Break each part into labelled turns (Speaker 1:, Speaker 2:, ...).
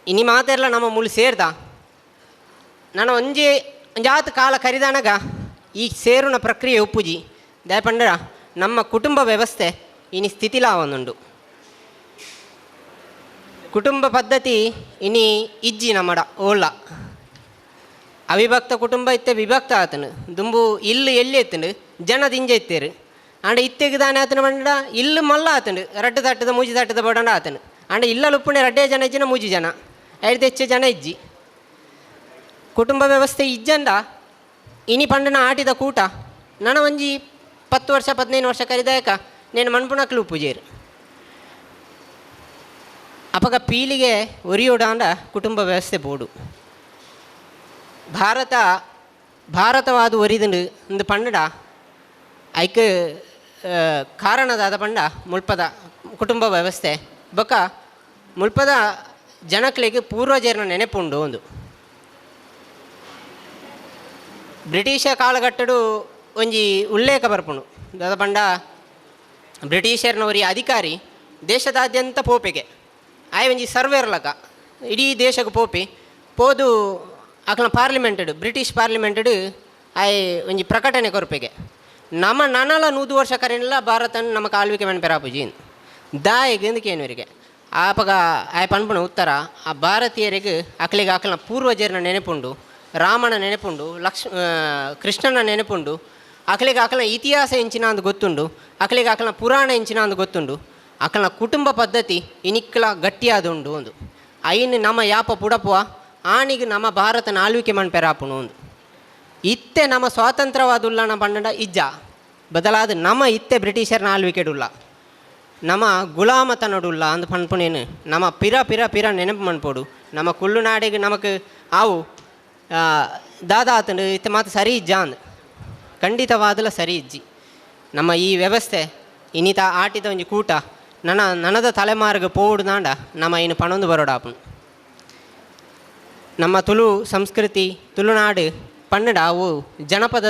Speaker 1: ಇನಿ ಮಾತೆಲ್ಲ ನಮ್ಮ ಮುಳು ಸೇರ್ದ ನಾನು ಒಂಜಾತು ಕಾಲ ಕರಿದಾನಾಗ ಈ ಸೇರುನ ಪ್ರಕ್ರಿಯೆ ಉಪ್ಪುಜಿ ದಯಪಂಡ ನಮ್ಮ ಕುಟುಂಬ ವ್ಯವಸ್ಥೆ ಇನಿ ಸ್ಥಿತಿಲಾವೊಂದುಂಡು. ಕುಟುಂಬ ಪದ್ಧತಿ ಇನಿ ಇಜ್ಜಿ ನಮ್ಮಡ ಓಲ್ಲ ಅವಿಭಕ್ತ ಕುಟುಂಬ ಇತ್ತೆ ವಿಭಕ್ತ ಆತನು ದುಂಬು ಇಲ್ಲು ಎಲ್ಲಿ ಎತ್ತಂಡು ಜನ ದಿಂಜ ಎತ್ತೇರು ಅಂಡ ಇತ್ತೆಗೆ ದಾನೆ ಆತನ ಬಂಡ ಇಲ್ಲು ಮಲ್ಲ ಆತಂಡು ರಡ್ಡು ತಟ್ಟದ ಮೂಜಿ ತಟ್ಟದ ಬಡಂಡ ಆತನು ಅಂಡ ಇಲ್ಲಲು ಉಪ್ಪುಣೆ ರಡ್ಡೇ ಜನ ಇಜ್ಜಿನ ಮೂಜಿ ಜನ ಐದು ಹೆಚ್ಚು ಜನ ಇಜ್ಜಿ ಕುಟುಂಬ ವ್ಯವಸ್ಥೆ ಇಜ್ಜಂಡ ಇನಿ ಪಂಡನ ಆಟಿದ ಕೂಟ ನನ್ನ ಒಂಜಿ 10 ವರ್ಷ 15 ವರ್ಷ ಕರಿದಾಯಕ నేను ಮಣ್ಪುಣಕ್ಲು ಉಪ್ಪುಜೇರು ಅಪಗ ಪೀಳಿಗೆ ಒರಿಯೋಡಾಂಡ ಕುಟುಂಬ ವ್ಯವಸ್ಥೆ ಬೋಡು ಭಾರತವಾದ ಒರಿದುಂಡು ಇಂದು ಪಂಡಡ ಐಕ್ ಕಾರಣದಾದ ಪಂಡ ಮುಲ್ಪದ ಕುಟುಂಬ ವ್ಯವಸ್ಥೆ ಬೊಕ್ಕ ಮುಲ್ಪದ ಜನಕ್ಲಿಗೆ ಪೂರ್ವಜರನ ನೆನಪುಂಡು ಒಂದು ಬ್ರಿಟಿಷ ಕಾಲಘಟ್ಟಡು ಒಂಜಿ ಉಲ್ಲೇಖ ಬರ್ಪುಂಡು ದಾದ ಪಂಡ ಬ್ರಿಟಿಷರ್ನವರಿ ಅಧಿಕಾರಿ ದೇಶದಾದ್ಯಂತ ಪೋಪೆಗೆ ಆಯ್ ಒಂಜಿ ಸರ್ವೆ ಇರ್ಲಕ ಇಡೀ ದೇಶಕ್ಕೆ ಪೋಪಿ ಪೋದು ಅಕ್ಲ ಪಾರ್ಲಿಮೆಂಟಡ್ ಬ್ರಿಟಿಷ್ ಪಾರ್ಲಿಮೆಂಟಡ್ ಆಯ್ ಒಂಜಿ ಪ್ರಕಟಣೆ ಕೊರಪೆಗೆ ನಮ್ಮ ನನಲ 100 ವರ್ಷ ಕರೆನಲ್ಲ ಭಾರತನ ನಮಗೆ ಆಳ್ವಿಕೆ ಮನ್ಪೆರಾಪುಜಿ ದಾಯಿಗೆ ಎಂದಕ್ಕೇನುವರಿಗೆ ಆಪಗ ಆಯ್ ಪನ್ಪುಣ ಉತ್ತರ ಆ ಭಾರತೀಯರಿಗೆ ಅಕ್ಲಿಗೆ ಅಕ್ಲ ಪೂರ್ವಜರನ ನೆನಪುಂಡು ರಾಮನ ನೆನಪುಂಡು ಕೃಷ್ಣನ ನೆನಪುಂಡು ಅಕ್ಲಿಗೆ ಅಕ್ಲ ಇತಿಹಾಸ ಎಂಚಿನ ಅಂದು ಗೊತ್ತುಂಡು ಅಕ್ಲಿಗೆ ಅಕ್ಲ ಪುರಾಣ ಎಂಚಿನ ಅಂದು ಗೊತ್ತುಂಡು ಅಕ್ಲ ಕುಟುಂಬ ಪದ್ಧತಿ ಇನಿಕ್ಲ ಗಟ್ಟಿಯಾದುಂಡು ಒಂದು ಐನ್ ನಮ್ಮ ಯಾಪ ಪುಡಪುವ ಆಣಿಗೆ ನಮ್ಮ ಭಾರತನ ಆಳ್ವಿಕೆ ಮನ್ಪೆರಾಪುಣು ಒಂದು ಇತ್ತೆ ನಮ್ಮ ಸ್ವಾತಂತ್ರ್ಯವಾದುಲ್ಲ ಪಂಡ ಇಜ್ಜ ಬದಲಾದ ನಮ್ಮ ಇತ್ತೆ ಬ್ರಿಟಿಷರ್ನ ಆಳ್ವಿಕೆಡುಲ್ಲ ನಮ್ಮ ಗುಲಾಮತನಡುಲ್ಲ ಅಂದು ಪನ್ಪುನೇನು ನಮ್ಮ ಪಿರ ನೆನಪು ಮನ್ಪೋಡು ನಮ್ಮ ಕುಳ್ಳುನಾಡಿಗೆ ನಮಗೆ ಆವು ದಾದಾತಂಡು ಇತ್ತೆ ಮಾತು ಸರಿ ಇಜ್ಜ ಅಂದು ಖಂಡಿತವಾದಲ ಸರಿ ಇಜ್ಜಿ ನಮ್ಮ ಈ ವ್ಯವಸ್ಥೆ ಇನ್ನಿತ ಆಟಿದ ಒಂಜಿ ಕೂಟ ನನದ ತಲೆಮಾರಿಗೆ ಪೋಡು ನಾಂಡ ನಮ್ಮ ಇನ್ನು ಪಣೊಂದು ಬರೋಡಾಪುನು ನಮ್ಮ ತುಳು ಸಂಸ್ಕೃತಿ ತುಳುನಾಡು ಪನ್ನಡ ಅವು ಜನಪದ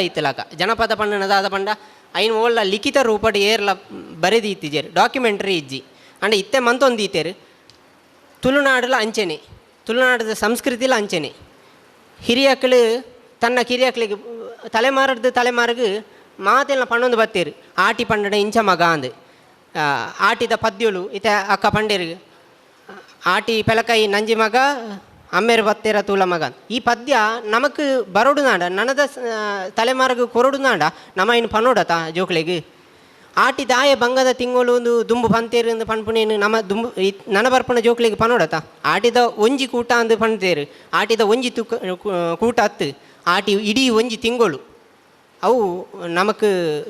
Speaker 1: ಇತ್ತಲಾಕ ಜನಪದ ಪಣ್ಣನದಾದ ಪಂಡ ಐನು ಒಳ್ಳ ಲಿಖಿತ ರೂಪಡ್ ಏರ್ಲ ಬರೆದಿ ಇತ್ತಿಜೇರು ಡಾಕ್ಯುಮೆಂಟ್ರಿ ಇಜ್ಜಿ ಅಂಡ ಇತ್ತೆ ಮಂತೊಂದು ಈತೇರು ತುಳುನಾಡಲ ಅಂಚೆನೆ ತುಳುನಾಡದ ಸಂಸ್ಕೃತಿಲ ಅಂಚೆನೆ ಹಿರಿಯಕ್ಕಳು ತನ್ನ ಕಿರಿಯಕ್ಕಳಿಗೆ ತಲೆಮಾರಿಗೆ ಮಾತೆಲ್ಲ ಪಣ್ಣೊಂದು ಬತ್ತೇರು ಆಟಿ ಪಂಡಡ ಇಂಚ ಮಗ ಅಂದು ಆಟಿದ ಪದ್ಯಗಳು ಇತ್ತೆ ಅಕ್ಕ ಪಂಡೇರಿಗೆ ಆಟಿ ಪೆಲಕೈ ನಂಜಿ ಮಗ ಅಮ್ಮೇರು ಬತ್ತೇರ ತೂಲ ಮಗ ಈ ಪದ್ಯ ನಮಕ್ ಬರೋಡು ನಾಡ ನನದ ತಲೆಮಾರಿಗೆ ಕೊರಡು ನಾಡ ನಮ್ಮ ಇನ್ನು ಪನೋಡತ ಜೋಕ್ಳಿಗೆ ಆಟಿ ದಾಯ ಬಂಗದ ತಿಂಗಳು ಒಂದು ದುಂಬು ಪಂತೇರು ಎಂದು ಪನ್ಪುನೇನು ನಮ್ಮ ದುಂಬು ನನ ಬರ್ಪಣ ಜೋಕ್ಳಿಗೆ ಪನೋಡತ ಆಟಿದ ಒಂಜಿ ಕೂಟ ಅಂದು ಪಣ್ತೇರು ಆಟಿದ ಒಂಜಿ ಕೂಟ ಹತ್ತು ಆಟಿ ಇಡೀ ಒಂಜಿ ತಿಂಗಳು ಅವು ನಮಕ್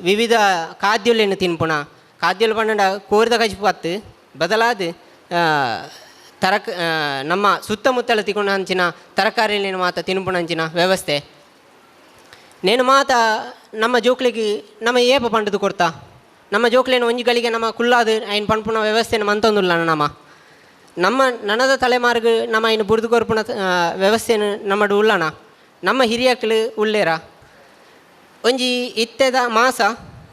Speaker 1: ವಿವಿಧ ಖಾದ್ಯಲೇನು ತಿನ್ಪುಣ ಖಾದ್ಯಲು ಪಂಡ ಕೋರಿದ ಕಜಿಪು ಹತ್ತು ಬದಲಾದ ನಮ್ಮ ಸುತ್ತಮುತ್ತಲ ತಿಕೊಂಡು ಹಂಚಿನ ತರಕಾರಿಲೇನು ಮಾತ ತಿನ್ಪುಣ ಹಂಚಿನ ವ್ಯವಸ್ಥೆ ನೇನು ಮಾತ ನಮ್ಮ ಜೋಕ್ಳಿಗೆ ನಮ್ಮ ಏಪ ಪಂಡದು ಕೊಡ್ತಾ ನಮ್ಮ ಜೋಕ್ಲೇನು ಒಂಜಿಗಳಿಗೆ ನಮ್ಮ ಕುಲ್ಲಾದು ಐನು ಪಂಪುಣ ವ್ಯವಸ್ಥೆನ ಮಂತೊಂದುಲ್ಲ ನಮ್ಮ ನನದ ತಲೆಮಾರ್ಗು ನಮ್ಮ ಐನು ಬುರ್ದು ಕೊರ್ಪುಣ ವ್ಯವಸ್ಥೆನ ನಮ್ಮಡು ಉಳ್ಳಣ ನಮ್ಮ ಹಿರಿಯಕ್ಕಳು ಉಳ್ಳೇರ ಒಂಜಿ ಇತ್ತೆದ ಮಾಸ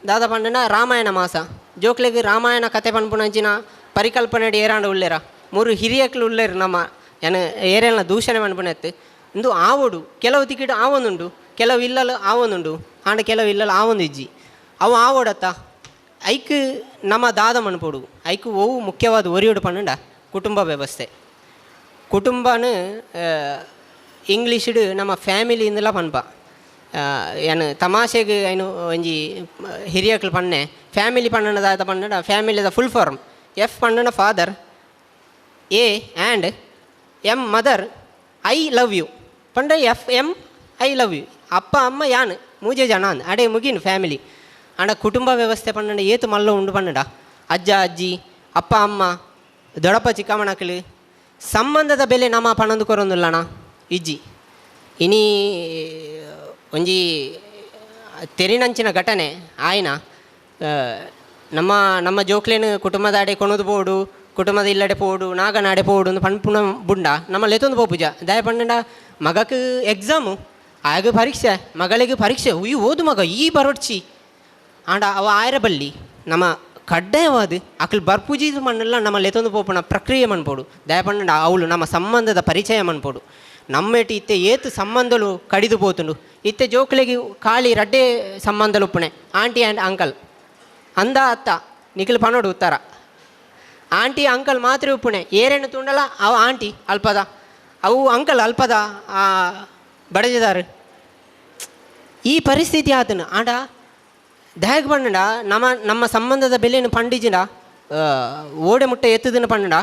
Speaker 1: ದಾದ ಪಂಡನ ರಾಮಾಯಣ ಮಾಸ ಜೋಕ್ಲೆಗೆ ರಾಮಾಯಣ ಕತೆ ಪನ್ಪುಣಂಚಿನ ಪರಿಕಲ್ಪನೆ ಏರಾಂಡ ಉಳ್ಳೇರ 3 ಹಿರಿಯಕ್ಕಳು ಉಳ್ಳೇರು ನಮ್ಮ ಏನು ಏರೆಲ್ಲ ದೂಷಣೆ ಮನ್ಪುಣೆತ್ತು ಇಂದು ಆವೋಡು ಕೆಲವು ತಿಕ್ಕಿಡು ಆವೊಂದುಂಡು ಕೆಲವು ಇಲ್ಲಲು ಆವೊಂದುಂಡು ಆಂಡ ಕೆಲವು ಇಲ್ಲಲು ಆವೊಂದು ಇಜ್ಜಿ ಅವು ಆವೋಡತ್ತ ಐಕ್ ನಮ್ಮ ದಾದ ಮನ್ಪೋಡು ಐಕ್ ಓವು ಮುಖ್ಯವಾದ ಒರಿಯೋಡು ಪಂಡ ಕುಟುಂಬ ವ್ಯವಸ್ಥೆ ಕುಟುಂಬನು ಇಂಗ್ಲೀಷಿಡು ನಮ್ಮ ಫ್ಯಾಮಿಲಿಯಿಂದಲ ಪನ್ಪ ಏನು ತಮಾಷೆಗೆ ಏನು ಒಂಜಿ ಹಿರಿಯಕ್ಕಳು ಪಣ್ಣೆ ಫ್ಯಾಮಿಲಿ ಪಣ್ಣನದಾದ ಪಂಡ ಫ್ಯಾಮಿಲಿದ ಫುಲ್ ಫಾರ್ಮ್ ಎಫ್ ಪಣ್ಣನ ಫಾದರ್ ಎ and M mother I love you ಪಂಡ F M I love you ಅಪ್ಪ ಅಮ್ಮ ಯಾನು ಮೂಜೆ ಜನ ಅಂದ್ ಅಡೆ ಮುಗಿನು ಫ್ಯಾಮಿಲಿ ಅಂಡ ಕುಟುಂಬ ವ್ಯವಸ್ಥೆ ಪಂಡ ಏತು ಮಲ್ಲ ಉಂಡು ಪಂಡ ಅಜ್ಜ ಅಜ್ಜಿ ಅಪ್ಪ ಅಮ್ಮ ದೊಡಪ್ಪ ಚಿಕ್ಕಮ್ಮನಕ್ಕಳು ಸಂಬಂಧದ ಬೆಲೆ ನಮ್ಮ ಪಣಂದು ಕೊರೊಂದುಲ್ಲಣ ಇಜ್ಜಿ ಇನಿ ಒಂಜಿ ತೆರಿನಂಚಿನ ಘಟನೆ ಆಯ್ನ ನಮ್ಮ ಜೋಕ್ಲೇನು ಕುಟುಂಬದ ಅಡೆ ಕೊಣದು ಬೋಡು ಕುಟುಂಬದ ಇಲ್ಲಡೆ ಪೋಡು ನಾಗನಾಡೆ ಪೋಡು ಒಂದು ಪಣ್ಪುಣ ಬುಂಡ ನಮ್ಮ ಲೆತ್ತೊಂದು ಪೋಪುಜ ದಯ ಪಂಡ ಮಗಕ್ಕೆ ಎಕ್ಸಾಮು ಆಗ ಪರೀಕ್ಷೆ ಮಗಳಿಗೆ ಪರೀಕ್ಷೆ ಉಯ್ಯು ಓದು ಮಗ ಈ ಬರೋಡ್ಚಿ ಆಂಡ ಅವ ಆಯ್ರ ಬಲ್ಲಿ ನಮ್ಮ ಕಡ್ಡಾಯವಾದ ಅಕ್ಲು ಬರ್ಪುಜೀದು ಮಣ್ಣೆಲ್ಲ ನಮ್ಮ ಲೆತೊಂದು ಪೋಪಣ ಪ್ರಕ್ರಿಯೆ ಮನ್ಪೋಡು ದಯಪಂಡ ಅವಳು ನಮ್ಮ ಸಂಬಂಧದ ಪರಿಚಯ ಮನ್ಪೋಡು ನಮ್ಮೇಟಿ ಇತ್ತೆ ಏತು ಸಂಬಂಧಲು ಕಡಿದು ಪೋತುಂಡು ಇತ್ತೆ ಜೋಕ್ಲೆಗೆ ಖಾಲಿ ರಡ್ಡೆ ಸಂಬಂಧಲು ಉಪ್ಪಣೆ ಆಂಟಿ ಆ್ಯಂಡ್ ಅಂಕಲ್ ಅಂದ ಅತ್ತ ನಿಖಿಲ್ ಪನೋಡು ಉತ್ತರ ಆಂಟಿ ಅಂಕಲ್ ಮಾತ್ರ ಉಪ್ಪುಣೆ ಏರೇನು ತುಂಡಲ್ಲ ಅವು ಆಂಟಿ ಅಲ್ಪದ ಅವು ಅಂಕಲ್ ಅಲ್ಪದ ಬಡಜದಾರು ಈ ಪರಿಸ್ಥಿತಿ ಆತನು ಆಂಡ ದಯಗ್ ಪಂಡ ನಮ್ಮ ಸಂಬಂಧದ ಬೆಲೆಯನ್ನು ಪಂಡಿಜಿನ ಓಡೆ ಮುಟ್ಟೆ ಎತ್ತದನ್ನು ಪಂಡ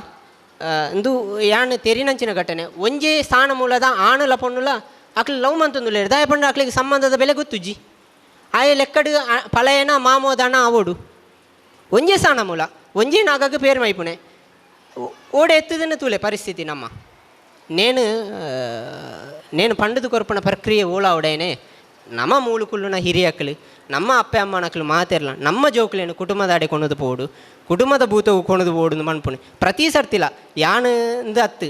Speaker 1: ಇಂದು ಯಾನ್ ತೆರಿನಂಚಿನ ಘಟನೆ ಒಂಜೇ ಸ್ಥಾನ ಮೂಲದ ಆಣುಲ ಪೊಣ್ಣುಲ ಅಕ್ಲು ಲವ್ ಮಂತೊಂದುಲ್ಲೇರು ದಯ ಪಂಡ ಅಕ್ಲಿಗೆ ಸಂಬಂಧದ ಬೆಲೆ ಗೊತ್ತುಜ್ಜಿ ಆಯ ಲೆಕ್ಕಡು ಪಳೆಯನ ಮಾಮೋದಣ ಅವೋಡು ಒಂಜೇ ಸ್ಥಾನ ಮೂಲ ಒಂಜೇ ನಾಗಕ್ಕೆ ಪೇರು ಮೈಪುಣೆ ಓಡೆ ಎತ್ತದನ್ನು ತೂಲೆ ಪರಿಸ್ಥಿತಿ ನಮ್ಮ నేను పండుದು ಕೊರ್ಪಣ ಪ್ರಕ್ರಿಯೆ ಓಳ ಒಡೆಯನೆ ನಮ್ಮ ಮೂಳುಕುಳ್ಳುನ ಹಿರಿಯಕ್ಕಳು ನಮ್ಮ ಅಪ್ಪೆ ಅಮ್ಮನಕ್ಕಳು ಮಾತಿರಲ್ಲ ನಮ್ಮ ಜೋಕ್ಲೇನು ಕುಟುಂಬದ ಅಡೆ ಕೊಣದು ಪೋಡು ಕುಟುಂಬದ ಭೂತವು ಕೊಣದು ಪೋಡು ಮನ್ಪುಣೆ ಪ್ರತಿ ಸರ್ತಿಲ್ಲ ಯಾನಂದು ಅತ್ತು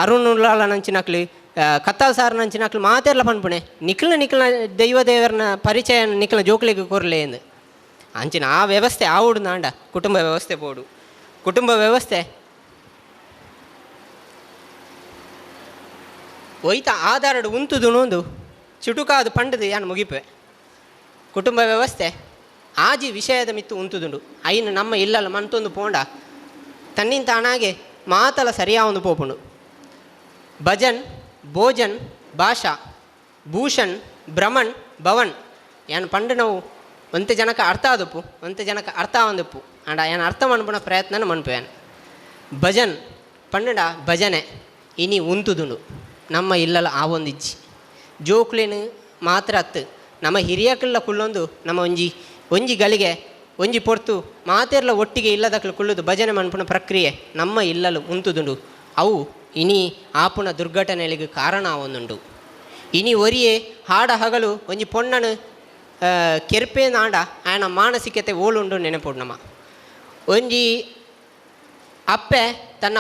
Speaker 1: ಅರುಣುಲಾಲ ನಂಚಿನಕ್ಳು ಕತ್ತಾಲ್ ಸಾರ್ ನಂಚಿನಕ್ಳು ಮಾತಿರಲ್ಲ ಪನ್ಪುಣೆ ನಿಖಿಲ್ನ ದೈವ ದೇವರನ ಪರಿಚಯ ನಿಖಿಲ್ನ ಜೋಕ್ಲಿಗೆ ಕೊರಲೆ ಎಂದು ಅಂಚಿನ ಆ ವ್ಯವಸ್ಥೆ ಆವುಡು ನಾಂಡ ಕುಟುಂಬ ವ್ಯವಸ್ಥೆ ಪೋಡು ಕುಟುಂಬ ವ್ಯವಸ್ಥೆ ಒಯ್ತ ಆಧಾರಡು ಉಂತುದುಣೊಂದು ಚುಟುಕಾದು ಪಂಡದು ಯಾನು ಮುಗಿಪೆ ಕುಟುಂಬ ವ್ಯವಸ್ಥೆ ಆಜಿ ವಿಷಯದ ಮಿತ್ತು ಉಂತುದುಂಡು ಐನು ನಮ್ಮ ಇಲ್ಲಲ್ಲ ಮಂತೊಂದು ಪೋಂಡ ತನ್ನಿನ ತಾನಾಗೆ ಮಾತಲ ಸರಿಯಾವೊಂದು ಪೋಪುಂಡು ಭಜನ್ ಭೋಜನ್ ಭಾಷಾ ಭೂಷಣ್ ಭ್ರಮಣ್ ಭವನ್ ಯಾನು ಪಂಡು ನಾವು ಒಂತೆ ಜನಕ್ಕೆ ಅರ್ಥ ಆದಪ್ಪು ಒಂತೆ ಜನಕ್ಕೆ ಅರ್ಥ ಆವಂದಪ್ಪು ಅಂಡ ಯಾನು ಅರ್ಥ ಮನ್ಪುಣ ಪ್ರಯತ್ನ ಮನ್ಪುಯಾನು ಭಜನ್ ಪಂಡ ಭಜನೆ ಇನಿ ಉಂತುದುಂಡು ನಮ್ಮ ಇಲ್ಲಲ್ಲ ಆ ಒಂದಿಜ್ಜಿ ಜೋಕ್ಲೇನು ಮಾತ್ರ ಅತ್ತು ನಮ್ಮ ಹಿರಿಯಕಲ್ಲ ಕುಳ್ಳೊಂದು ನಮ್ಮ ಒಂಜಿ ಗಳಿಗೆ ಒಂಜಿ ಪೊರ್ತು ಮಾತೆರ್ಲ ಒಟ್ಟಿಗೆ ಇಲ್ಲದಕ್ಲು ಕುಳ್ಳುದು ಭಜನೆ ಮನ್ಪುಣ ಪ್ರಕ್ರಿಯೆ ನಮ್ಮ ಇಲ್ಲಲು ಉಂತುದುಂಡು ಅವು ಇನಿ ಆಪುಣ ದುರ್ಘಟನೆಗಳಿಗೆ ಕಾರಣ ಆವೊಂದುಂಡು ಇನಿ ಒರಿಯೇ ಹಾಡ ಹಗಲು ಒಂಜಿ ಪೊಣ್ಣನು ಕೆರ್ಪೆ ನಾಂಡ ಆಯನ ಮಾನಸಿಕತೆ ಓಳುಂಡು ನೆನಪುಡು ನಮ್ಮ ಒಂಜಿ ಅಪ್ಪೆ ತನ್ನ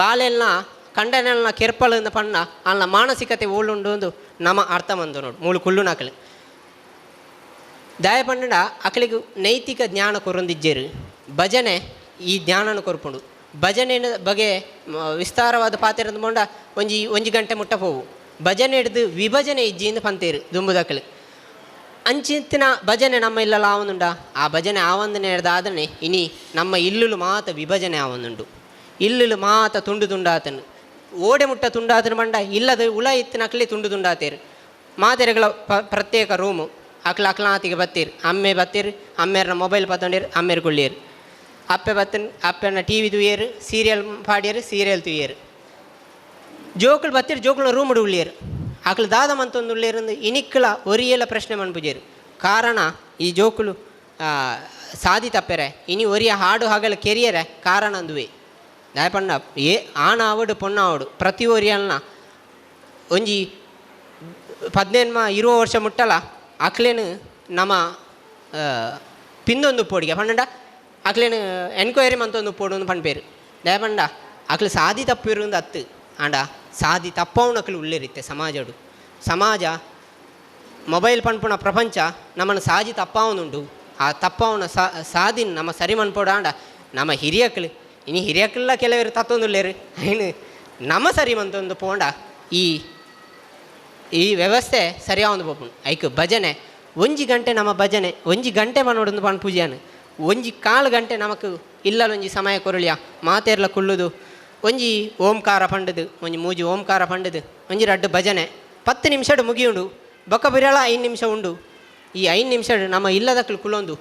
Speaker 1: ಬಾಲೆಲ್ನ ಕಂಡನೆಲ್ನ ಕೆರ್ಪಲನ್ನ ಪಣ್ಣ ಅಲ್ಲ ಮಾನಸಿಕತೆ ಓಳುಂಡು ಒಂದು ನಮ್ಮ ಅರ್ಥ ಮಂದು ನೋಡು ಮೂಳು ಕುಳ್ಳು ನಕಲು ದಯ ಪಂಡ ಅಕಲಿಗೆ ನೈತಿಕ ಜ್ಞಾನ ಕೊರೊಂದಿಜ್ಜೇರು ಭಜನೆ ಈ ಜ್ಞಾನನ ಕೊರ್ಪುಂಡು ಭಜನೆಯ ಬಗ್ಗೆ ವಿಸ್ತಾರವಾದ ಪಾತ್ರದ ಮೊಂಡ ಒಂಜಿ ಗಂಟೆ ಮುಟ್ಟ ಹೋವು ಭಜನೆ ಹಿಡಿದು ವಿಭಜನೆ ಇಜ್ಜಿಯಿಂದ ಪಂತೇರು ದುಂಬುದಕ್ಕಲು ಅಂಚಿತ್ತಿನ ಭಜನೆ ನಮ್ಮ ಇಲ್ಲಲ್ಲ ಆವೊಂದುಂಡ ಆ ಭಜನೆ ಆವಂದನೆ ಹಿಡ್ದಾದನೆ ಇನಿ ನಮ್ಮ ಇಲ್ಲುಲು ಮಾತ ವಿಭಜನೆ ಆವೊಂದುಂಡು ಇಲ್ಲುಲು ಮಾತ ತುಂಡು ತುಂಡಾತನು ಓಡೆ ಮುಟ್ಟ ತುಂಡಾತನು ಬಂಡ ಇಲ್ಲದ ಉಳ ಇತ್ತಿನಕ್ಲಿ ತುಂಡು ತುಂಡಾತೇರು ಮಾತೆರೆಗಳ ಪ್ರತ್ಯೇಕ ರೂಮು ಅಕ್ಲಾತಿಗೆ ಬತ್ತೀರು ಅಮ್ಮೆ ಬತ್ತೀರು ಅಮ್ಮೆರ್ನ ಮೊಬೈಲ್ ಪತ್ತೊಂಡೇರು ಅಮ್ಮೆರು ಕುಳ್ಳಿಯರು ಅಪ್ಪೆ ಬತ್ತನ್ ಅಪ್ಪೆನ ಟಿ ವಿ ತುಯ್ಯರು ಸೀರಿಯಲ್ ಪಾಡಿಯರು ಸೀರಿಯಲ್ ತುಯ್ಯರು ಜೋಕುಲು ಬತ್ತೀರು ಜೋಕುಲ ರೂಮ್ ಉಳ್ಳಿಯರು ಅಕ್ಲು ದಾದ ಮಂತೊಂದು ಉಳ್ಳಿಯರು ಇನಿಕ್ಕಲ ಒರಿಯೆಲ್ಲ ಪ್ರಶ್ನೆ ಮನ್ಪುಜೇರು ಕಾರಣ ಈ ಜೋಕುಲು ಸಾದಿ ತಪ್ಪೆರೆ ಇನಿ ಒರಿಯ ಹಾಡು ಹಗಲು ಕೆರಿಯರೆ ಕಾರಣ ಅಂದುವೆ ದಯಪಂಡ ಆಣ ಆವಡು ಪೊಣ್ಣ ಆವಡು ಪ್ರತಿ ಒರಿಯಲ್ನ ಒಂಜಿ 15-20 ವರ್ಷ ಮುಟ್ಟಲ ಅಕ್ಲೇನು ನಮ್ಮ ಪಿಂದೊಂದು ಪೋಡಿಗೆ ಪಂಡ ಅಕ್ಲೇನು ಎನ್ಕ್ವೈರಿ ಮಂತೊಂದು ಪೋಡು ಒಂದು ಪಂಡ್ಪೇರು ದಯಪಂಡ ಅಕ್ಲು ಸಾದಿ ತಪ್ಪಿರುಂದು ಅತ್ತು ಆಂಡ ಸಾದಿ ತಪ್ಪವನಕ್ಲು ಉಳ್ಳಿರುತ್ತೆ ಸಮಾಜ ಮೊಬೈಲ್ ಪನ್ಪುಣ ಪ್ರಪಂಚ ನಮ್ಮನ್ನು ಸಾಜಿ ತಪ್ಪಾವನುಂಡು ಆ ತಪ್ಪವನ ಸಾದಿನ ನಮ್ಮ ಸರಿ ಮನ್ಪೋಡ ಆಂಡ ನಮ್ಮ ಹಿರಿಯಕ್ಲು ಇನಿ ಹಿರಿಯಕ್ಕೆಲ್ಲ ಕೆಲವರು ತತ್ತೊಂದುಳ್ಳೇರು ಇನ್ನು ನಮ್ಮ ಸರಿ ಮಂತೊಂದು ಪೋಂಡ ಈ ವ್ಯವಸ್ಥೆ ಸರಿಯಾವೊಂದು ಪೋಪುಂಡು ಐಕ್ ಭಜನೆ ಒಂಜಿ ಗಂಟೆ ನಮ್ಮ ಭಜನೆ ಒಂಜಿ ಗಂಟೆ ಮನೋಡೊಂದು ಪಣ್ ಪೂಜೆಯನ್ನು ಒಂಜಿ 4 ಗಂಟೆ ನಮಕ್ ಇಲ್ಲಲೊಂಜಿ ಸಮಯ ಕೊರಳಿಯ ಮಾತೆರ್ಲ ಕುಳ್ಳುದು ಒಂಜಿ ಓಂಕಾರ ಪಂಡದು ಒಂಜಿ ಮೂಜಿ ಓಂಕಾರ ಪಂಡದು ಒಂಜಿ ರಡ್ಡು ಭಜನೆ 10 ನಿಮಿಷಡು ಮುಗಿಯುಂಡು ಬೊಕ್ಕ ಬಿರಳ 5 ನಿಮಿಷ ಉಂಡು ಈ 5 ನಿಮಿಷ ನಮ್ಮ ಇಲ್ಲದಕ್ಲು ಕುಳ್ಳೊಂದು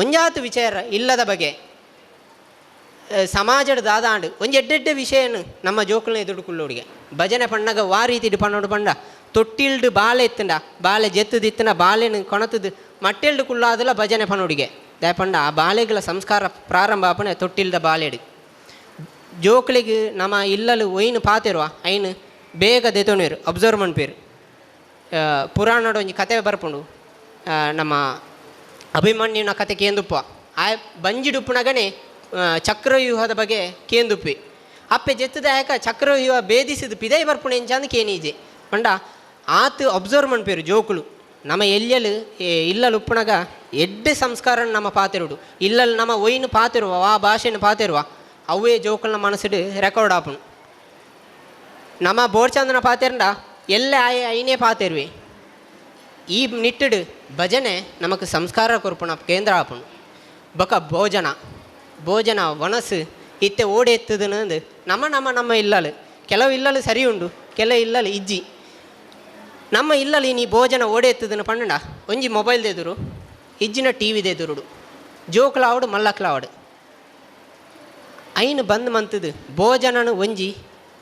Speaker 1: ಒಂಜಾತು ವಿಚಾರ ಇಲ್ಲದ ಬಗೆ ಸಮಾಜದ ದಾದಾಂಡು ಒಂಜಿ ಎಡ್ಡೆಡ್ಡೆ ವಿಷಯನು ನಮ್ಮ ಜೋಕುಲ್ನ ಎದುರು ಕುಳ್ಳೋಡಿಗೆ ಭಜನೆ ಪಣ್ಣಗ ವಾ ರೀತಿ ಪಣ್ಣೋಡು ಪಂಡ ತೊಟ್ಟಿಲ್ಡು ಬಾಳೆ ಎತ್ತಂಡ ಬಾಳೆ ಜೆತ್ತದಿತ್ತನ ಬಾಳೆನು ಕೊಣತದು ಮಟ್ಟೆಲ್ಡು ಕುಳ್ಳಾದಲ್ಲ ಭಜನೆ ಪಣ್ಣೋಡಿಗೆ ದಯಪಂಡ ಆ ಬಾಳೆಗಳ ಸಂಸ್ಕಾರ ಪ್ರಾರಂಭ ಆಪನೆ ತೊಟ್ಟಿಲ್ದ ಬಾಳೆಡು ಜೋಕ್ಲಿಗೆ ನಮ್ಮ ಇಲ್ಲಲು ಒಯ್ನು ಪಾತಿರುವ ಐನು ಬೇಗ ದೆತೊಣೇರು ಅಬ್ಸರ್ವ್ ಮನ್ಪೇರು ಪುರಾಣದ ಒಂಜಿ ಕತೆ ಬರ್ಪುಂಡು ನಮ್ಮ ಅಭಿಮನ್ಯುನ ಕತೆ ಕೇಂದುಪ್ಪ ಆ ಬಂಜಿಡುಪ್ಪುನಗನೆ ಚಕ್ರವ್ಯೂಹದ ಬಗ್ಗೆ ಕೇಂದುಪ್ಪಿ ಅಪ್ಪೆ ಜೆತ್ತದ ಯಾಕ ಚಕ್ರವ್ಯೂಹ ಭೇದಿಸಿದ ಪಿದೈ ಬರ್ಪುಣೆ ಎಂಚಾಂದು ಕೇನೀಜೆ ಪಂಡ ಆತು ಅಬ್ಸರ್ವ್ ಮನ್ಪೇರು ಜೋಕುಲು ನಮ್ಮ ಎಲ್ಲಿಯಲು ಇಲ್ಲಲು ಉಪ್ಪುನಗ ಎಡ್ಡೆ ಸಂಸ್ಕಾರ ನಮ್ಮ ಪಾತೆರುಡು ಇಲ್ಲಲ್ಲಿ ನಮ್ಮ ಒಯ್ನು ಪಾತಿರುವ ಆ ಭಾಷೆನ ಪಾತಿರುವ ಅವೇ ಜೋಕುಲ್ನ ಮನಸ್ಸಿಡು ರೆಕಾರ್ಡ್ ಆಪುನು ನಮ್ಮ ಬೋರ್ಚಂದನ ಪಾತೆರಂಡ ಎಲ್ಲೇ ಐನೇ ಪಾತಿರುವೆ ಈ ನಿಟ್ಟಿಡು ಭಜನೆ ನಮಗೆ ಸಂಸ್ಕಾರ ಕೊರ್ಪುಣ ಕೇಂದ್ರ ಆಪುನು ಬೊಕ ಭೋಜನ ವನಸ್ಸು ಇತ್ತೆ ಓಡಿ ಎತ್ತದನಂದು ನಮ್ಮ ಇಲ್ಲಲು ಕೆಲವು ಇಲ್ಲಲು ಸರಿ ಉಂಡು ಕೆಲವು ಇಲ್ಲಲು ಇಜ್ಜಿ ನಮ್ಮ ಇಲ್ಲಲ್ಲಿ ನೀ ಭೋಜನ ಓಡಿ ಎತ್ತದನ್ನು ಪಂಡ ಒಂಜಿ ಮೊಬೈಲ್ ಎದುರು ಇಜ್ಜಿನ ಟಿ ವಿದ ಎದುರುಡು ಜೋಕ್ಲಾವಡು ಮಲ್ಲಕ್ಲಾವಡು ಐನು ಬಂದು ಮಂತದು ಭೋಜನನು ಒಂಜಿ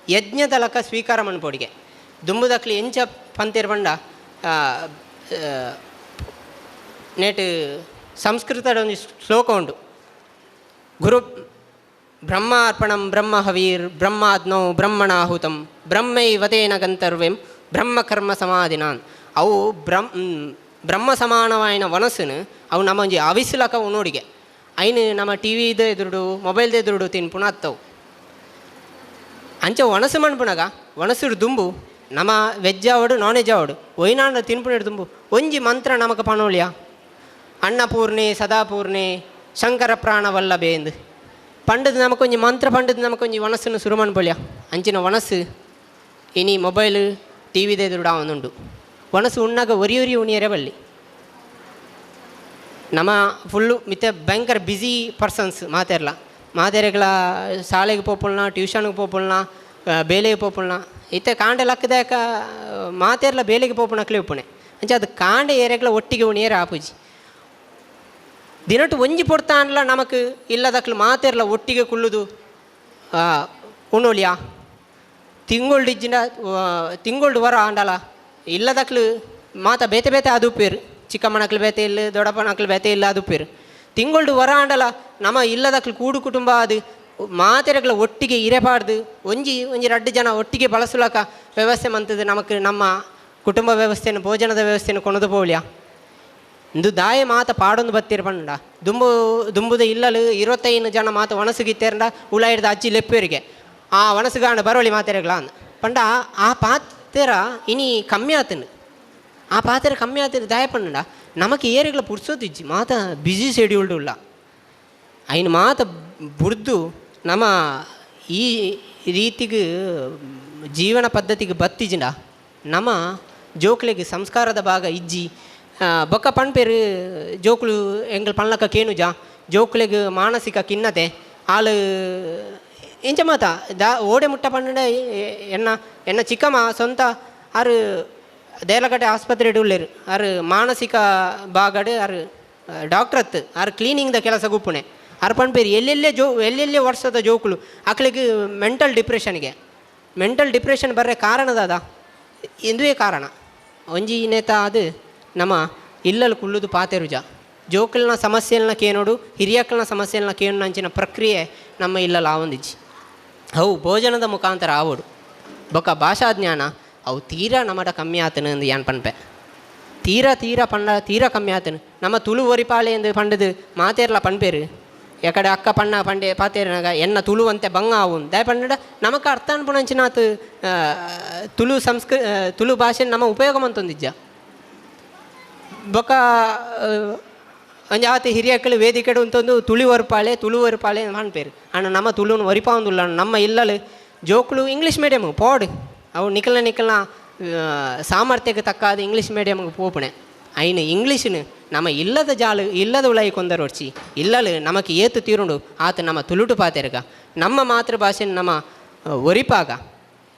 Speaker 1: ಯಜ್ಞದಲಕ ಸ್ವೀಕಾರ ಮನ್ಪೊಡಿಗೆ ದುಂಬುದಕ್ಲಿ ಎಂಚ ಪಂತೇರು ಪಂಡ ನೇಟು ಸಂಸ್ಕೃತದ ಒಂದು ಶ್ಲೋಕ ಉಂಟು ಗುರು ಬ್ರಹ್ಮಾರ್ಪಣಂ ಬ್ರಹ್ಮ ಹವೀರ್ ಬ್ರಹ್ಮಾದ್ನೌ ಬ್ರಹ್ಮಣಾಹುತಂ ಬ್ರಹ್ಮೈವತೇನ ಗಂತರ್ವೆಂ ಬ್ರಹ್ಮಕರ್ಮ ಸಮಾಧಿನಾನ್ ಅವು ಬ್ರಹ್ಮ ಸಮಾನವಾಯಿನ ವನಸ್ಸನ್ನು ಅವು ನಮ್ಮ ಒಂಜಿ ಅವಿಸ್ಲಕ ನೋಡಿಗೆ ಐನು ನಮ್ಮ ಟಿ ವಿದ ಎದುರುಡು ಮೊಬೈಲ್ದ ಎದುರುಡು ತಿನ್ಪುಣ ಅತ್ತವು ಅಂಚ ವನಸ್ಸು ಮಣ್ಪುಣಗ ವನಸ್ಸುಡು ದುಂಬು ನಮ್ಮ ವೆಜ್ ಆವಡು ನಾನ್ ವೆಜ್ ಆವಡು ಒಯ್ನಾಂಡ ತಿನ್ಪುಣೆಡು ದುಂಬು ಒಂಜಿ ಮಂತ್ರ ನಮಕ ಪಣೋಳಿಯ ಅನ್ನಪೂರ್ಣೆ ಸದಾಪೂರ್ಣೆ ಶಂಕರ ಪ್ರಾಣವಲ್ಲಭೆ ಎಂದು ಪಂಡದು ನಮಕೊಂಜಿ ಮಂತ್ರ ಪಂಡದು ನಮಕೊಂಜಿ ವನಸ್ಸನ್ನು ಶುರು ಮನ್ಪೊಳ್ಯ ಅಂಚಿನ ವನಸ್ಸು ಇನಿ ಮೊಬೈಲ್ ಟಿ ವಿದ ಎದುರುಡ ಒಂದುಂಡು ವನಸ್ಸು ಉಣ್ಣಾಗ ಒರಿ ಉಣಿಯರೆ ಬಲ್ಲಿ ನಮ್ಮ ಫುಲ್ಲು ಮಿತ್ತೆ ಭಯಂಕರ ಬ್ಯುಸಿ ಪರ್ಸನ್ಸ್ ಮಾತೆರೆಗಳ ಶಾಲೆಗೆ ಪೋಪುಲ್ನ ಟ್ಯೂಷನ್ಗೆ ಪೋಪುಲ್ನ ಬೇಲೆಗೆ ಪೋಪುಲ್ನ ಇತ್ತೆ ಕಾಂಡೆ ಲಕ್ಕದಾಕ ಮಾತೆರ್ಲ ಬೇಲೆಗೆ ಪೋಪುಣಕ್ಲೆ ಉಪ್ಪುಣೆ ಅಂಚ ಅದು ಕಾಂಡೆ ಏರೆಗಳ ಒಟ್ಟಿಗೆ ಉಣಿಯರೆ ಆಪುಜಿ ದಿನಟು ಒಂಜಿ ಪೊಡ್ತಾ ಅನ್ಲ ನಮಕ್ ಇಲ್ಲದಕ್ಲು ಮಾತೆರ್ಲ ಒಟ್ಟಿಗೆ ಕುಳ್ಳುದು ಉಣ್ಣೋಲಿಯಾ ತಿಂಗೊಳ್ಡು ವರ ಆಂಡಲ ಇಲ್ಲದಕ್ಲು ಮಾತ ಬೇತೆ ಬೇತೆ ಅದು ಉಪ್ಪೇರು ಚಿಕ್ಕಮ್ಮನಕ್ಲು ಬೇತೆ ಇಲ್ಲ ದೊಡ್ಡಪ್ಪನಕ್ಲು ಬೇತೆ ಇಲ್ಲ ಅದು ಉಪ್ಪೇರು ತಿಂಗೊಳ್ಡು ವರ ಆಂಡಲ ನಮ್ಮ ಇಲ್ಲದಕ್ಲು ಕೂಡು ಕುಟುಂಬ ಅದು ಮಾತೆರೆಗಳ ಒಟ್ಟಿಗೆ ಇರೆಪಾಡ್ದು ಒಂಜಿ ರಡ್ಡು ಜನ ಒಟ್ಟಿಗೆ ಬಳಸಲಕ ವ್ಯವಸ್ಥೆ ಮಂತದ್ದು ನಮಕ್ ನಮ್ಮ ಕುಟುಂಬ ವ್ಯವಸ್ಥೆಯನ್ನು ಭೋಜನದ ವ್ಯವಸ್ಥೆಯನ್ನು ಕೊಣದು ಪೋಳ್ಯ ಇಂದು ದಾಯ ಮಾತ ಪಾಡೊಂದು ಬತ್ತಿರ ಪಂಡ ದುಂಬುದ ಇಲ್ಲಲು 25 ಜನ ಮಾತ ಒಣಸುಗಿತ್ತೇರಂಡ ಹುಳ ಹಿಡ್ದು ಅಜ್ಜಿ ಲೆಪ್ಪೇರಿಗೆ ಆ ಒಣಸುಗಾಂಡ ಬರೋಳಿ ಮಾತೆರೆಗಳ ಅಂದ ಪಂಡ ಆ ಪಾತ್ರ ಇನಿ ಕಮ್ಮಿ ಆತನು ಆ ಪಾತ್ರ ಕಮ್ಮಿ ಆತನು ದಾಯ ಪಂಡ ನಮಕ್ ಏರಿಗಳ ಪುಡ್ಸೋದಿಜ್ಜಿ ಮಾತ ಬ್ಯುಸಿ ಶೆಡ್ಯೂಲ್ಡ್ ಉಳ್ಳ ಐನು ಮಾತ ಬುಡ್ದು ನಮ್ಮ ಈ ರೀತಿಗೆ ಜೀವನ ಪದ್ಧತಿಗೆ ಬತ್ತಿಜಿಂಡ ನಮ್ಮ ಜೋಕ್ಲೆಗೆ ಸಂಸ್ಕಾರದ ಭಾಗ ಇಜ್ಜಿ ಬೊಕ್ಕ ಪಣ್ಪೇರು ಜೋಕ್ಲು ಎಂಗಳು ಪಣ್ಲಕ್ಕ ಕೇನುಜ ಜೋಕ್ಲೆಗೆ ಮಾನಸಿಕ ಖಿನ್ನತೆ ಆಳು ಇಂಚ ಮಾತ ಓಡೆ ಮುಟ್ಟ ಪಂಡ ಎನ್ನ ಚಿಕ್ಕಮ್ಮ ಸ್ವಂತ ಆರು ದೇಲಗಟ್ಟೆ ಆಸ್ಪತ್ರೆ ಉಳ್ಳೇರು ಆರು ಮಾನಸಿಕ ಬಾಗಡು ಆರು ಡಾಕ್ಟ್ರತ್ ಆರು ಕ್ಲೀನಿಂಗ್ದ ಕೆಲಸ ಗುಪ್ಪುಣೆ ಆರು ಪಣ್ಪೇರು ಎಲ್ಲೆಲ್ಲೇ ವರ್ಷದ ಜೋಕ್ಲು ಆಕಳಿಗೆ ಮೆಂಟಲ್ ಡಿಪ್ರೆಷನ್ ಬರ್ರೆ ಕಾರಣದಾದ ಇಂದುವೇ ಕಾರಣ ಒಂಜಿ ನೇತ ಅದು ನಮ್ಮ ಇಲ್ಲಲು ಕುಳ್ಳುದು ಪಾತೆರುಜ ಜೋಕಲ್ನ ಸಮಸ್ಯೆಲ್ನ ಕೇನೋಡು ಹಿರಿಯಕ್ಕಲ್ನ ಸಮಸ್ಯೆಲ್ನ ಕೇನು ಅಂಚಿನ ಪ್ರಕ್ರಿಯೆ ನಮ್ಮ ಇಲ್ಲಲು ಆವೊಂದಿಜ್ಜಿ ಅವು ಭೋಜನದ ಮುಖಾಂತರ ಆವೋಡು ಬೊಕ್ಕ ಭಾಷಾ ಜ್ಞಾನ ಅವು ತೀರಾ ನಮ್ಮಡ ಕಮ್ಮಿ ಆತನು ಎಂದು ಯಾನ್ ಪನ್ಪೆ ತೀರಾ ಕಮ್ಮಿ ಆತನು ನಮ್ಮ ತುಳು ಒರಿಪಾಳೆ ಎಂದು ಪಂಡದು ಮಾತೇರ್ಲ ಪನ್ಪೇರು ಎಕಡೆ ಅಕ್ಕ ಪಣ್ಣ ಪಂಡೆ ಪಾತೇರನಾಗ ಎನ್ನ ತುಳು ಅಂತೆ ಬಂಗ ಆವುನ್ ದಯ ಪಂಡ ನಮಕ ಅರ್ಥ ಅನ್ಪುಣಂಚಿನಾತು ತುಳು ಭಾಷೆ ನಮ್ಮ ಉಪಯೋಗ ಮಂತೊಂದಿಜ್ಜ ಬೊಕ್ಕ ಅಂಜಾತಿ ಹಿರಿಯಕ್ಕಳು ವೇದಿಕೆಡು ಅಂತಂದು ತುಳು ಒರಿಪಾಳೆ ಪನ್ಪೇರು ಅಣ್ಣ ನಮ್ಮ ತುಳುನು ಒರಿಪಾವುದಿಲ್ಲ ನಮ್ಮ ಇಲ್ಲಲು ಜೋಕ್ಲು ಇಂಗ್ಲೀಷ್ ಮೀಡಿಯಮ್ ಪೋಡು ಅವು ನಿಖಲ್ನ ಸಾಮರ್ಥ್ಯಕ್ಕೆ ತಕ್ಕಾದ ಇಂಗ್ಲೀಷ್ ಮೀಡಿಯಮ್ಗೆ ಪೋಪುಣೆ ಐನು ಇಂಗ್ಲೀಷನು ನಮ್ಮ ಇಲ್ಲದ ಉಳಾಯಿ ಕೊಂದರೊಡ್ಚಿ ಇಲ್ಲಲು ನಮಕ್ ಏತು ತೀರುಂಡು ಆತ ನಮ್ಮ ತುಳುಟು ಪಾತೆರ್ಗ ನಮ್ಮ ಮಾತೃಭಾಷೆ ನಮ್ಮ